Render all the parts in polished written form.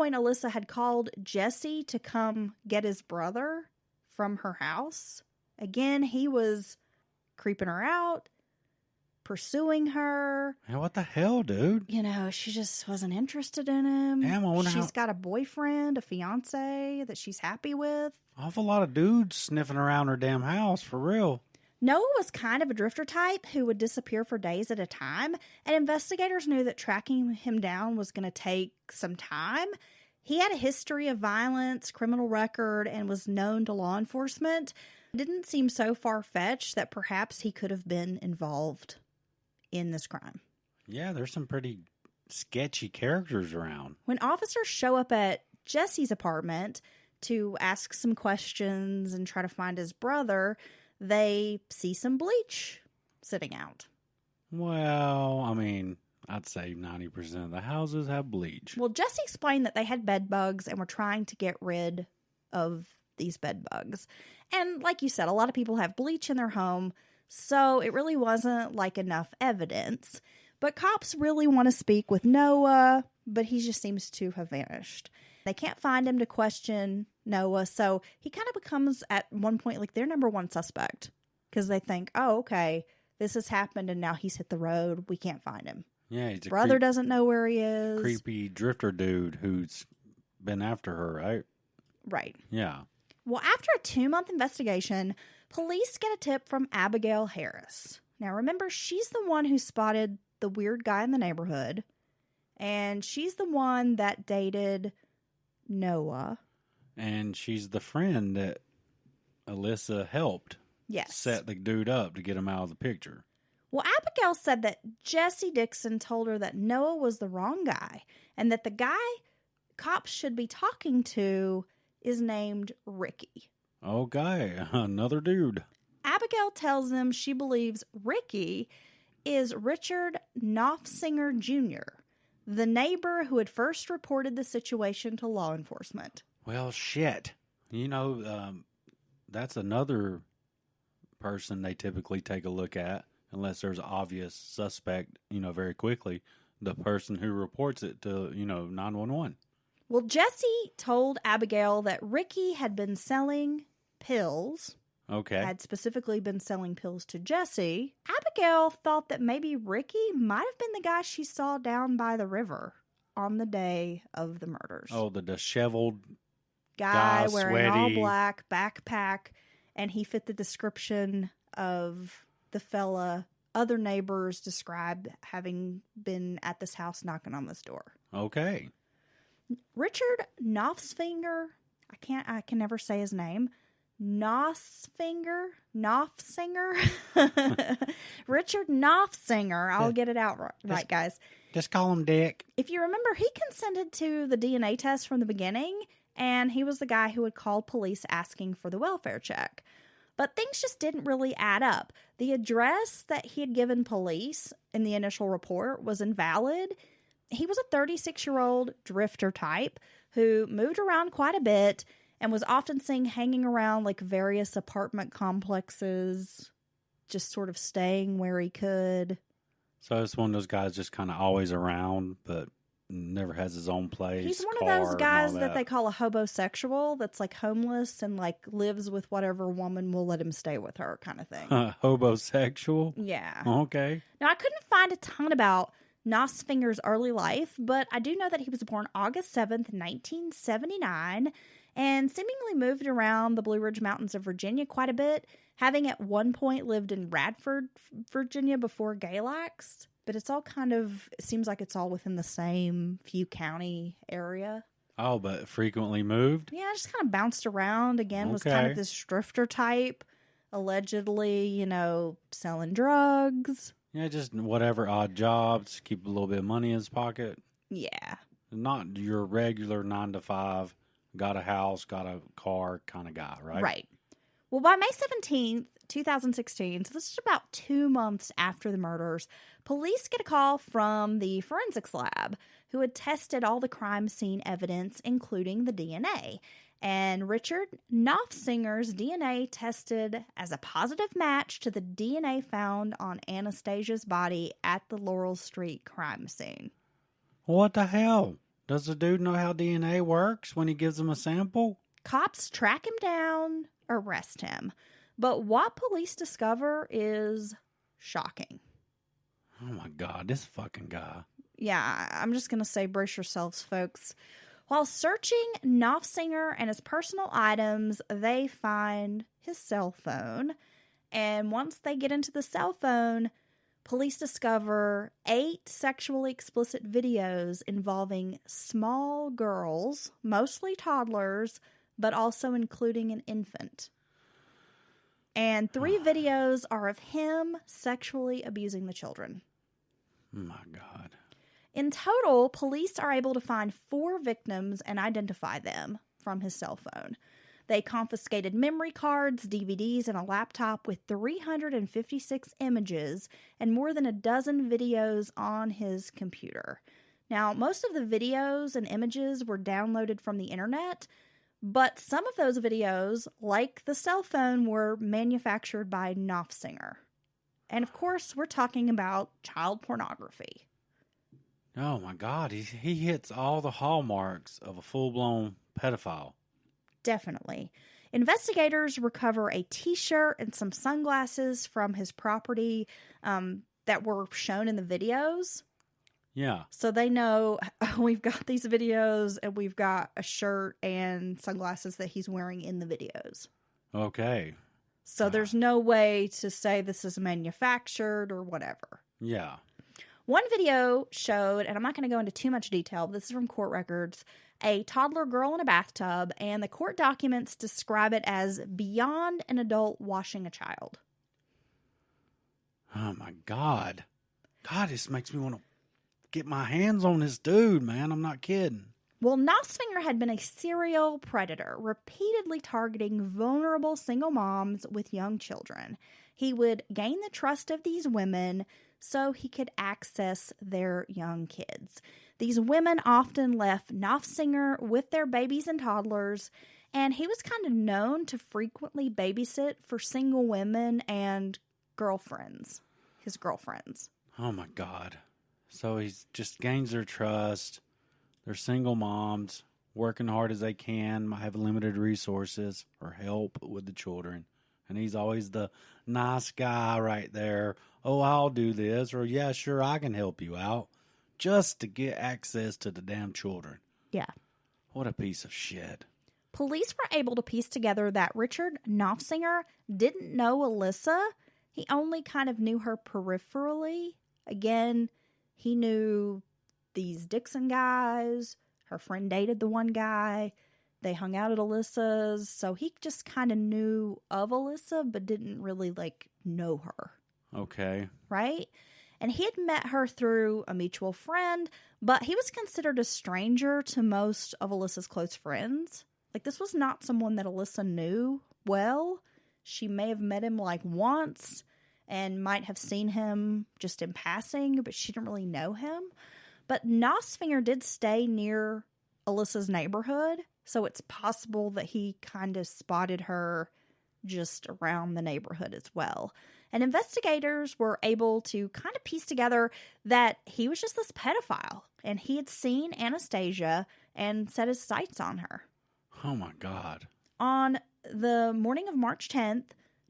point, Alyssa had called Jesse to come get his brother from her house. Again, he was creeping her out, pursuing her. Hey, what the hell, dude? You know, she just wasn't interested in him. Damn, I wonder she's got a boyfriend, a fiance that she's happy with. Awful lot of dudes sniffing around her damn house, for real. Noah was kind of a drifter type who would disappear for days at a time, and investigators knew that tracking him down was going to take some time. He had a history of violence, criminal record, and was known to law enforcement. It didn't seem so far-fetched that perhaps he could have been involved in this crime. Yeah, there's some pretty sketchy characters around. When officers show up at Jesse's apartment to ask some questions and try to find his brother, they see some bleach sitting out. Well, I mean, I'd say 90% of the houses have bleach. Well, Jesse explained that they had bed bugs and were trying to get rid of these bed bugs. And like you said, a lot of people have bleach in their home, so it really wasn't like enough evidence. But cops really want to speak with Noah, but he just seems to have vanished. They can't find him to question Noah, so he kind of becomes, at one point, like their number one suspect. Because they think, oh, okay, this has happened and now he's hit the road. We can't find him. Yeah, he's a brother doesn't know where he is. Creepy drifter dude who's been after her, right? Right. Yeah. Well, after a 2-month investigation, police get a tip from Abigail Harris. Now, remember, she's the one who spotted the weird guy in the neighborhood, and she's the one that dated Noah. And she's the friend that Alyssa helped set the dude up to get him out of the picture. Well, Abigail said that Jesse Dixon told her that Noah was the wrong guy, and that the guy cops should be talking to is named Ricky. Okay, another dude. Abigail tells them she believes Ricky is Richard Knopfsinger Jr., the neighbor who had first reported the situation to law enforcement. Well, shit. You know, that's another person they typically take a look at, unless there's an obvious suspect, very quickly. The person who reports it to, 911. Well, Jesse told Abigail that Ricky had been selling pills. Okay. Had specifically been selling pills to Jesse. Abigail thought that maybe Ricky might have been the guy she saw down by the river on the day of the murders. Oh, the disheveled guy wearing all sweaty black, backpack, and he fit the description of the fella other neighbors described having been at this house knocking on this door. Okay. Richard Knopfsinger, I can never say his name. Knopfsinger. Richard Knopfsinger. I'll get it out right, guys. Just call him Dick. If you remember, he consented to the DNA test from the beginning, and he was the guy who had called police asking for the welfare check. But things just didn't really add up. The address that he had given police in the initial report was invalid. He was a 36-year-old drifter type who moved around quite a bit and was often seen hanging around like various apartment complexes, just sort of staying where he could. So it's one of those guys just kind of always around, but never has his own place. He's one of those guys that they call a hobosexual, that's like homeless and like lives with whatever woman will let him stay with her kind of thing. Hobosexual? Yeah. Okay. Now, I couldn't find a ton about Knopfsinger's early life, but I do know that he was born August 7th, 1979, and seemingly moved around the Blue Ridge Mountains of Virginia quite a bit, having at one point lived in Radford, Virginia before Galax. But it seems like it's all within the same few county area. Oh, but frequently moved? Yeah, just kind of bounced around. Again, was kind of this drifter type, allegedly, selling drugs. Yeah, just whatever odd jobs, keep a little bit of money in his pocket. Yeah. Not your regular 9-to-5, got a house, got a car kind of guy, right? Right. Well, by May 17th, 2016, so this is about 2 months after the murders, police get a call from the forensics lab who had tested all the crime scene evidence, including the DNA. And Richard Knopfsinger's DNA tested as a positive match to the DNA found on Anastasia's body at the Laurel Street crime scene. What the hell? Does the dude know how DNA works when he gives him a sample? Cops track him down, arrest him. But what police discover is shocking. Oh my God, this fucking guy. Yeah, I'm just going to say brace yourselves, folks. While searching Knopfsinger and his personal items, they find his cell phone. And once they get into the cell phone, police discover 8 sexually explicit videos involving small girls, mostly toddlers, but also including an infant. And 3 videos are of him sexually abusing the children. My God. In total, police are able to find 4 victims and identify them from his cell phone. They confiscated memory cards, DVDs, and a laptop with 356 images and more than a dozen videos on his computer. Now, most of the videos and images were downloaded from the internet, but some of those videos, like the cell phone, were manufactured by Knopfsinger. And of course, we're talking about child pornography. Oh my God, he hits all the hallmarks of a full-blown pedophile. Definitely. Investigators recover a t-shirt and some sunglasses from his property that were shown in the videos. Yeah. So they know we've got these videos and we've got a shirt and sunglasses that he's wearing in the videos. Okay. So there's no way to say this is manufactured or whatever. Yeah. One video showed, and I'm not going to go into too much detail, but this is from court records, a toddler girl in a bathtub, and the court documents describe it as beyond an adult washing a child. Oh my God. God, this makes me want to get my hands on this dude, man. I'm not kidding. Well, Knopfsinger had been a serial predator, repeatedly targeting vulnerable single moms with young children. He would gain the trust of these women so he could access their young kids. These women often left Knopfsinger with their babies and toddlers, and he was kind of known to frequently babysit for single women and girlfriends, his girlfriends. Oh my God. So he just gains their trust. They're single moms, working hard as they can, might have limited resources or help with the children. And he's always the nice guy right there. Oh, I'll do this. Or, yeah, sure, I can help you out. Just to get access to the damn children. Yeah. What a piece of shit. Police were able to piece together that Richard Knopfsinger didn't know Alyssa. He only kind of knew her peripherally. Again, he knew these Dixon guys. Her friend dated the one guy. They hung out at Alyssa's. So he just kind of knew of Alyssa, but didn't really, know her. Okay. Right? And he had met her through a mutual friend, but he was considered a stranger to most of Alyssa's close friends. This was not someone that Alyssa knew well. She may have met him, once and might have seen him just in passing, but she didn't really know him. But Knopfsinger did stay near Alyssa's neighborhood, so it's possible that he kind of spotted her just around the neighborhood as well. And investigators were able to kind of piece together that he was just this pedophile, and he had seen Anastasia and set his sights on her. Oh my God. On the morning of March 10th,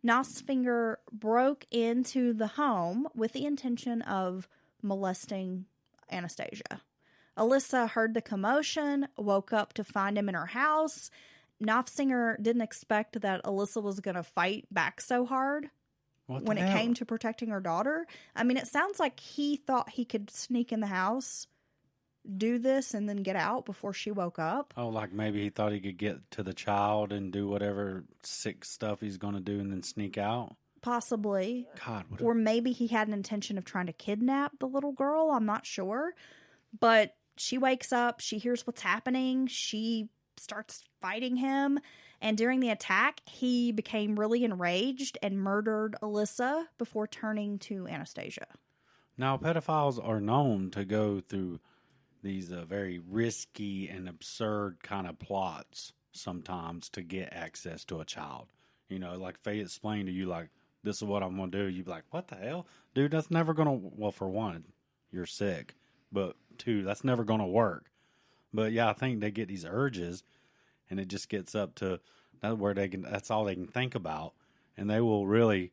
Knopfsinger broke into the home with the intention of molesting Anastasia. Alyssa heard the commotion, woke up to find him in her house. Knopfsinger didn't expect that Alyssa was going to fight back so hard when it came to protecting her daughter. I mean, it sounds like he thought he could sneak in the house, do this, and then get out before she woke up. Oh, maybe he thought he could get to the child and do whatever sick stuff he's going to do and then sneak out? Possibly. God. Or maybe he had an intention of trying to kidnap the little girl. I'm not sure. But she wakes up. She hears what's happening. She starts fighting him. And during the attack, he became really enraged and murdered Alyssa before turning to Anastasia. Now, pedophiles are known to go through these very risky and absurd kind of plots sometimes to get access to a child. You know, like Faye explained to you, this is what I'm going to do. You'd be like, what the hell? Dude, that's never going to... Well, for one, you're sick. But two, that's never going to work. But yeah, I think they get these urges, and it just gets up to that where that's all they can think about, and they will really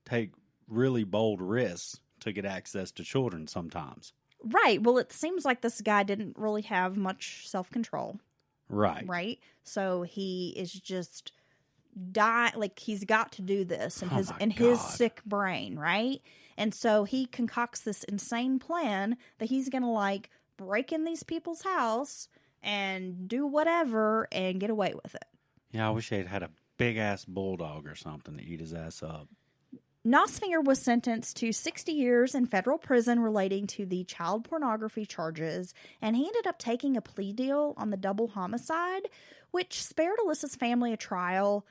take really bold risks to get access to children sometimes. Right. Well, it seems like this guy didn't really have much self-control. Right. Right. So he is just like he's got to do this in his sick brain, right? And so he concocts this insane plan that he's going to like break in these people's house and do whatever and get away with it. Yeah, I wish they'd had a big ass bulldog or something to eat his ass up. Nosfinger was sentenced to 60 years in federal prison relating to the child pornography charges, and he ended up taking a plea deal on the double homicide, which spared Alyssa's family a trial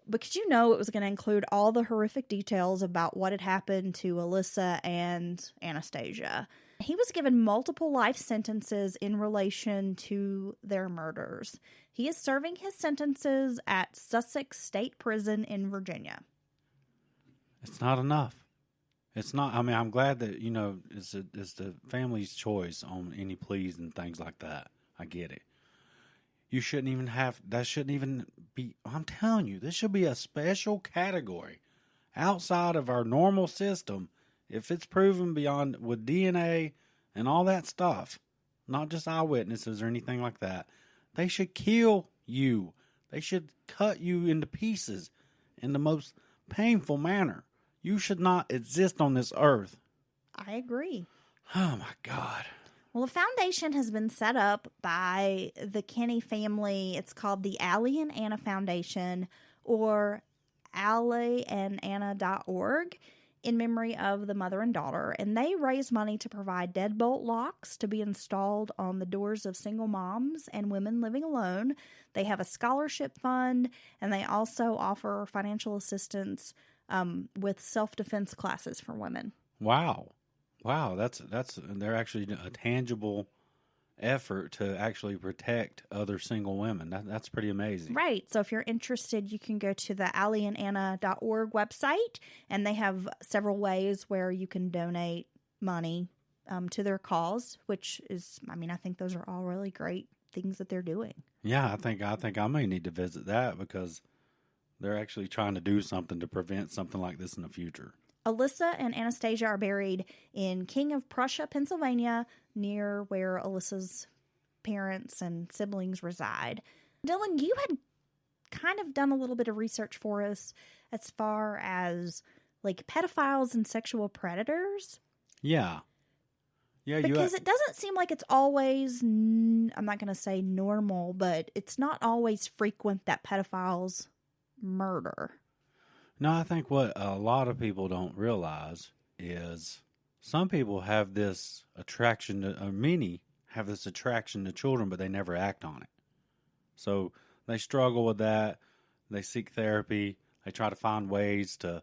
because it was going to include all the horrific details about what had happened to Alyssa and Anastasia. He was given multiple life sentences in relation to their murders. He is serving his sentences at Sussex State Prison in Virginia. It's not enough. It's not. I mean, I'm glad that it's the family's choice on any pleas and things like that. I get it. You shouldn't even have. That shouldn't even be. I'm telling you, this should be a special category outside of our normal system. If it's proven beyond with DNA and all that stuff, not just eyewitnesses or anything like that, they should kill you. They should cut you into pieces in the most painful manner. You should not exist on this earth. I agree. Oh, my God. Well, a foundation has been set up by the Kenny family. It's called the Ally and Anna Foundation, or allyandAnna.org, in memory of the mother and daughter. And they raise money to provide deadbolt locks to be installed on the doors of single moms and women living alone. They have a scholarship fund, and they also offer financial assistance with self-defense classes for women. Wow. That's they're actually a tangible effort to actually protect other single women. That's pretty amazing. Right. So if you're interested, you can go to the allyandAnna.org website, and they have several ways where you can donate money to their cause, which is, I think those are all really great things that they're doing. Yeah, I think I may need to visit that because they're actually trying to do something to prevent something like this in the future. Alyssa and Anastasia are buried in King of Prussia, Pennsylvania, near where Alyssa's parents and siblings reside. Dylan, you had kind of done a little bit of research for us as far as like pedophiles and sexual predators. Yeah. Yeah, because it doesn't seem like it's always, I'm not going to say normal, but it's not always frequent that pedophiles murder. No, I think what a lot of people don't realize is some people have this attraction to, many have this attraction to children, but they never act on it. So they struggle with that. They seek therapy. They try to find ways to,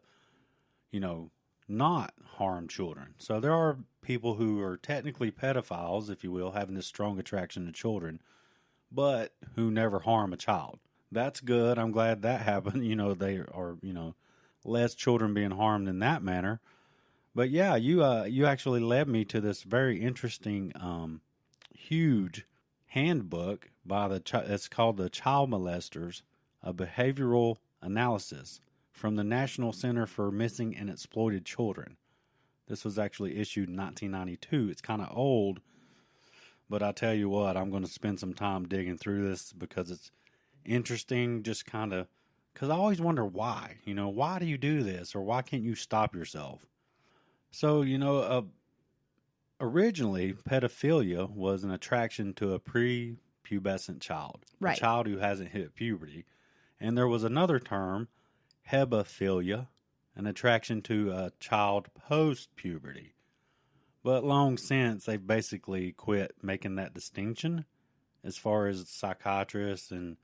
not harm children. So there are people who are technically pedophiles, if you will, having this strong attraction to children, but who never harm a child. That's good. I'm glad that happened. They are, less children being harmed in that manner. But yeah, you actually led me to this very interesting, huge handbook by it's called The Child Molesters, a Behavioral Analysis from the National Center for Missing and Exploited Children. This was actually issued in 1992. It's kind of old, but I tell you what, I'm going to spend some time digging through this because it's interesting, just kind of, because I always wonder why. Why do you do this, or why can't you stop yourself? So, originally, pedophilia was an attraction to a prepubescent child, right, a child who hasn't hit puberty. And there was another term, hebephilia, an attraction to a child post-puberty. But long since, they've basically quit making that distinction as far as psychiatrists and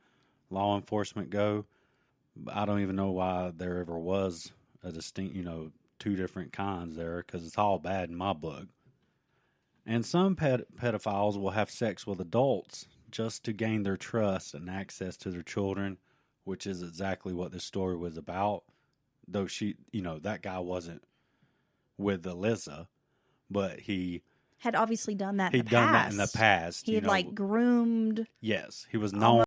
law enforcement go. I don't even know why there ever was a distinct, two different kinds there, because it's all bad in my book. And some pedophiles will have sex with adults just to gain their trust and access to their children, which is exactly what this story was about. Though that guy wasn't with Alyssa, but he had obviously done that in He'd the done past. that in the past. He had like groomed Yes, he was known